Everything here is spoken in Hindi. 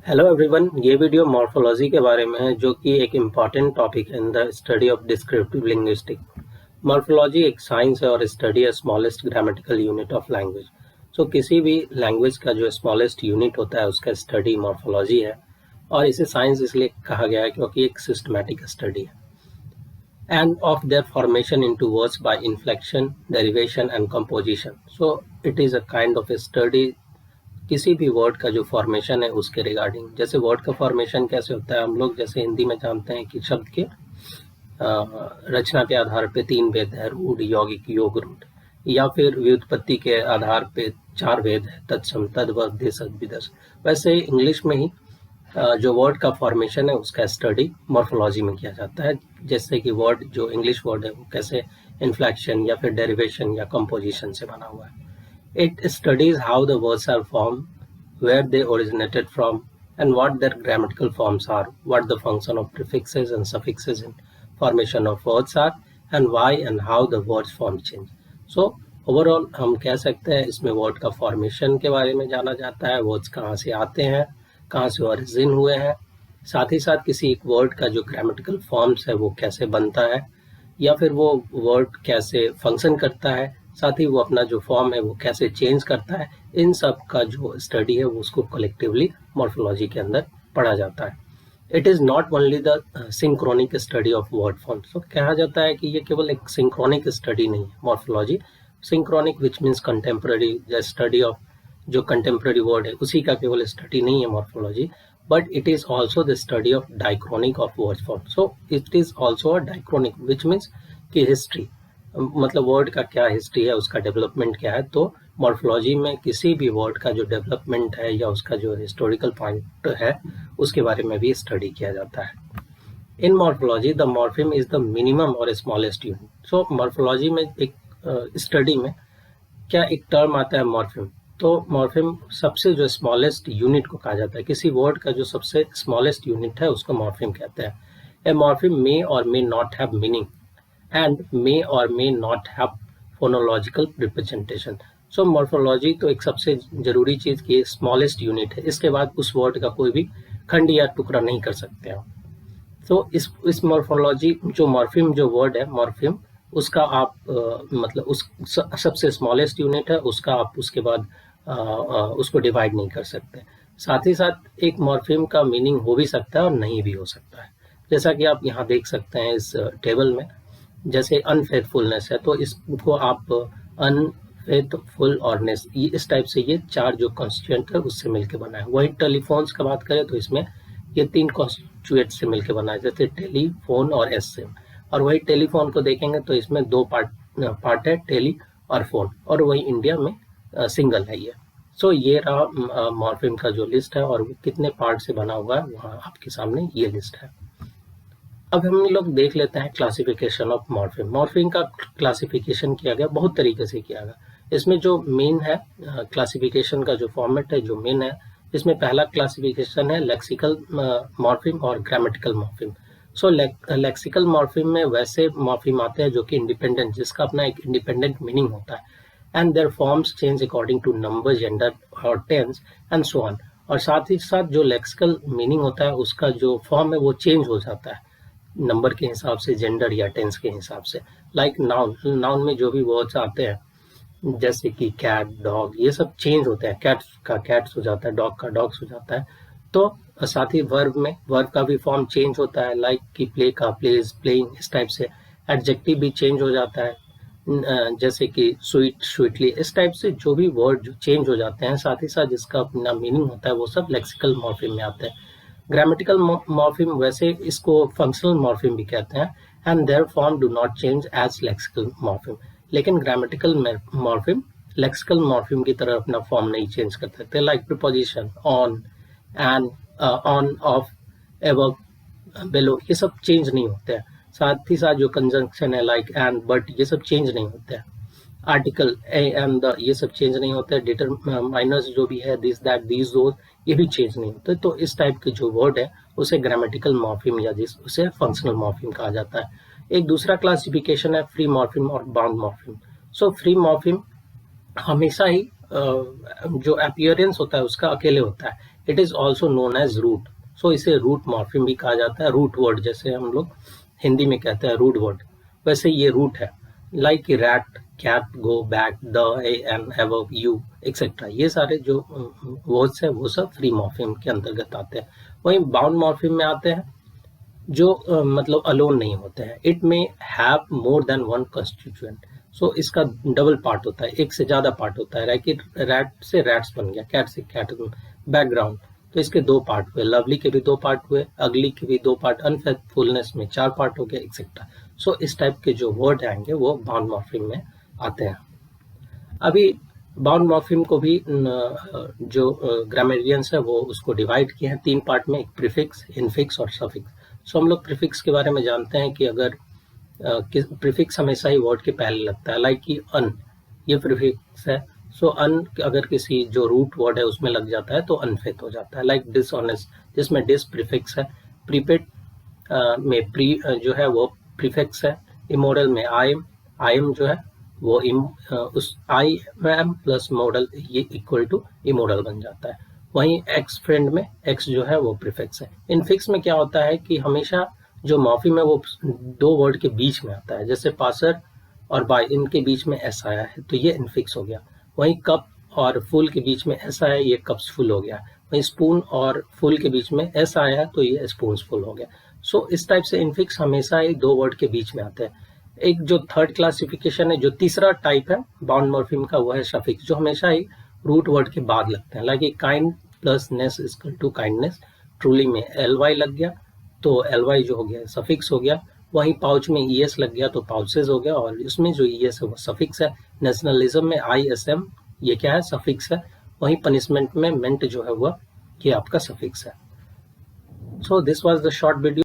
हेलो एवरीवन, ये वीडियो मॉर्फोलॉजी के बारे में है जो कि एक इम्पॉर्टेंट टॉपिक है in the study of descriptive linguistic. Morphology एक साइंस है और स्टडी है smallest grammatical unit of language. So किसी भी लैंग्वेज का जो स्मॉलेस्ट यूनिट होता है उसका स्टडी मॉर्फोलॉजी है और इसे साइंस इसलिए कहा गया है क्योंकि एक सिस्टमैटिक स्टडी है end of their formation into words by inflection, derivation and composition. So it is a kind of study किसी भी वर्ड का जो फॉर्मेशन है उसके रिगार्डिंग। जैसे वर्ड का फॉर्मेशन कैसे होता है, हम लोग जैसे हिंदी में जानते हैं कि शब्द के रचना के आधार पे 3 भेद है, रूढ़, यौगिक, योग रूढ़, या फिर व्युत्पत्ति के आधार पे 4 भेद है, तत्सम, तद्भव, देशज, विदेश। वैसे इंग्लिश में ही जो वर्ड का फॉर्मेशन है उसका स्टडी मॉर्फोलॉजी में किया जाता है। जैसे कि वर्ड जो इंग्लिश वर्ड है वो कैसे इन्फ्लेक्शन या फिर डेरिवेशन या कंपोजिशन से बना हुआ है। It studies how the words are formed, where they originated from, and what their grammatical forms are, what the function of prefixes and suffixes in formation of words are, and why and how the words form change. So overall हम कह सकते हैं इसमें वर्ड का फॉर्मेशन के बारे में जाना जाता है, वर्ड्स कहाँ से आते हैं, कहाँ से ओरिजिन हुए हैं, साथ ही साथ किसी एक वर्ड का जो ग्रामेटिकल फॉर्म्स है वो कैसे बनता है, या फिर वो वर्ड कैसे फंक्शन करता है, साथ ही वो अपना जो फॉर्म है वो कैसे चेंज करता है। इन सब का जो स्टडी है वो उसको कलेक्टिवली मॉर्फोलॉजी के अंदर पढ़ा जाता है। It is not only the synchronic study of word form. तो कहा जाता है कि ये केवल एक सिंक्रोनिक स्टडी नहीं है morphology. Synchronic which means contemporary, the study of जो कंटेम्प्रेरी वर्ड है उसी का केवल स्टडी नहीं है morphology, but it is also the study of diachronic of word form. So it is also a diachronic which means कि हिस्ट्री, मतलब वर्ड का क्या हिस्ट्री है, उसका डेवलपमेंट क्या है। तो मॉर्फोलॉजी में किसी भी वर्ड का जो डेवलपमेंट है या उसका जो हिस्टोरिकल पॉइंट है उसके बारे में भी स्टडी किया जाता है। In morphology the morpheme is the minimum और स्मॉलेस्ट यूनिट। सो मॉर्फोलॉजी में एक स्टडी में क्या एक टर्म आता है मॉर्फिम। तो मॉर्फिम सबसे जो स्मॉलेस्ट यूनिट को कहा जाता है, किसी वर्ड का जो सबसे स्मॉलेस्ट यूनिट है उसको मॉर्फिम कहते हैं। ए morpheme may or may not have meaning and may or may not have phonological representation. So morphology तो एक सबसे जरूरी चीज की स्मॉलेस्ट यूनिट है, इसके बाद उस वर्ड का कोई भी खंड या टुकड़ा नहीं कर सकते हैं। तो इस मॉर्फोलॉजी जो मॉर्फिम जो वर्ड है मॉर्फिम, उसका आप मतलब उस सबसे स्मॉलेस्ट यूनिट है, उसका आप उसके बाद उसको डिवाइड नहीं कर सकते। साथ ही साथ एक मॉर्फिम का मीनिंग हो भी सकता है और नहीं भी हो सकता है। जैसा कि आप यहाँ देख सकते हैं इस टेबल में, जैसे अनफेथफुलनेस है तो इसको आप अनफेथफुल और नेस, इस टाइप से ये 4 जो कॉन्स्टिट्यूएंट है उससे मिलकर बना है। वही टेलीफोन्स का बात करें तो इसमें ये 3 कॉन्स्टिट्यूएंट से मिलकर बना है, जैसे टेलीफोन और एस से। और वही टेलीफोन को देखेंगे तो इसमें 2 पार्ट है, टेली और फोन, और वही इंडिया में सिंगल है ये। सो ये रहा मॉर्फिम का जो लिस्ट है और वो कितने पार्ट से बना हुआ है वहाँ आपके सामने ये लिस्ट है। अब हम लोग देख लेते हैं क्लासिफिकेशन ऑफ मॉर्फिम। मॉर्फिम का क्लासिफिकेशन किया गया, बहुत तरीके से किया गया। इसमें जो मेन है क्लासिफिकेशन का जो फॉर्मेट है, जो मेन है, इसमें पहला क्लासिफिकेशन है लेक्सिकल मॉर्फिम और ग्रामेटिकल मॉर्फिम। सो लेक्सिकल मॉर्फिम में वैसे मॉर्फिम आते हैं जो कि इंडिपेंडेंट, जिसका अपना एक इंडिपेंडेंट मीनिंग होता है, and their forms change according to number, gender और टेंस एंड सो ऑन। और साथ ही साथ जो लेक्सिकल मीनिंग होता है उसका जो फॉर्म है वो चेंज हो जाता है नंबर के हिसाब से, जेंडर या टेंस के हिसाब से। लाइक नाउन में जो भी वर्ड्स आते हैं जैसे कि कैट, डॉग, ये सब चेंज होते हैं। कैट का कैट्स हो जाता है, डॉग का डॉग्स हो जाता है। तो साथ ही वर्ब में वर्ब का भी फॉर्म चेंज होता है, लाइक कि प्ले का प्लेज, प्लेइंग, इस टाइप से। एडजेक्टिव भी चेंज हो जाता है, जैसे कि स्वीट, स्वीटली, इस टाइप से जो भी वर्ड जो चेंज हो जाते हैं, साथ ही साथ जिसका अपना मीनिंग होता है वो सब लेक्सिकल मॉर्फिम में आते हैं। ग्रामेटिकल मॉर्फिम वैसे इसको फंक्शनल मॉर्फिम भी कहते हैं, and their form do not change as lexical morpheme. लेकिन ग्रामेटिकल मॉर्फिम लेक्सिकल मॉर्फिम की तरह अपना फॉर्म नहीं चेंज कर सकते, like preposition, on, and, on, of, above, below, ये सब चेंज नहीं होते हैं। साथ ही साथ जो कंजंक्शन है लाइक एंड, बट, ये सब चेंज नहीं होते हैं। आर्टिकल ए एंड द, ये सब चेंज नहीं होते। डिटरमाइनर्स जो भी है, दिस, दैट, दीज, दोज, ये भी चेंज नहीं होते। तो इस टाइप के जो वर्ड है उसे ग्रामेटिकल मॉर्फिम या उसे फंक्शनल मॉर्फिम कहा जाता है। एक दूसरा क्लासिफिकेशन है फ्री मॉर्फिम और bound morpheme. So free morpheme हमेशा ही जो अपीयरेंस होता है उसका अकेले होता है, it is also known as root. So इसे रूट मॉर्फिम भी कहा जाता है। रूट वर्ड जैसे हम लोग हिंदी में कहते हैं रूट वर्ड, वैसे ये रूट है। Like rat, cat, go, back, the, an, above, you etcetera, ये सारे जो वर्ड्स है वो सब फ्री मॉर्फिम के अंतर्गत आते हैं। वहीं बाउंड मॉर्फिम में आते हैं जो मतलब अलोन नहीं होते हैं। It may have more than one constituent. So इसका डबल पार्ट होता है, एक से ज्यादा पार्ट होता है। रैट से रैट्स बन गया, कैट से कैट, बैकग्राउंड, तो इसके दो पार्ट हुए। लवली के भी दो पार्ट हुए, अगली के भी दो पार्ट, अनफेथफुलनेस में चार पार्ट हो गए एक्सेट्रा। सो इस टाइप के जो वर्ड आएंगे वो बाउंड मॉर्फिम में आते हैं। अभी बाउंड मॉर्फिम को भी जो ग्रामेरियंस है वो उसको डिवाइड किए हैं तीन पार्ट में, एक प्रीफिक्स, इनफिक्स और सफिक्स। सो हम लोग प्रीफिक्स के बारे में जानते हैं कि अगर प्रीफिक्स हमेशा ही वर्ड के पहले लगता है। लाइक कि अन, ये प्रीफिक्स है। सो अन अगर किसी जो रूट वर्ड है उसमें लग जाता है तो अनफेथ हो जाता है। लाइक डिसऑनेस्ट, जिसमें डिस प्रीफिक्स है। प्रीपेड में प्री जो है वो प्रीफिक्स है। इमोरल में आई एम जो है वो उस आई एम प्लस मॉडल ये इक्वल टू इमोरल बन जाता है। वहीं एक्स फ्रेंड में एक्स जो है वो प्रीफिक्स है। इनफिक्स में क्या होता है कि हमेशा जो मॉर्फिम है वो दो वर्ड के बीच में आता है, जैसे पासर और बाय, इनके बीच में एस आया है तो ये इनफिक्स हो गया। वहीं कप और फुल के बीच में एस आया, ये कप्स फुल हो गया। वहीं स्पून और फुल के बीच में एस आया है तो ये स्पून्स फुल हो गया। सो इस टाइप से इनफिक्स हमेशा ही दो वर्ड के बीच में आते हैं। एक जो थर्ड क्लासिफिकेशन है, जो तीसरा टाइप है बाउंड मॉर्फिम का, वो है सफिक्स, जो हमेशा ही रूट वर्ड के बाद लगते हैं। Like kind plus ness equal to kindness, truly में एल वाई लग गया तो एल वाई जो हो गया सफिक्स हो गया। वहीं पाउच में ई एस लग गया तो पाउचेज हो गया, और इसमें जो ई एस है वो सफिक्स है। नेशनलिज्म में आई एस एम, ये क्या है, सफिक्स है। वहीं पनिशमेंट में मेंट जो है वो ये आपका सफिक्स है। So this was the short video.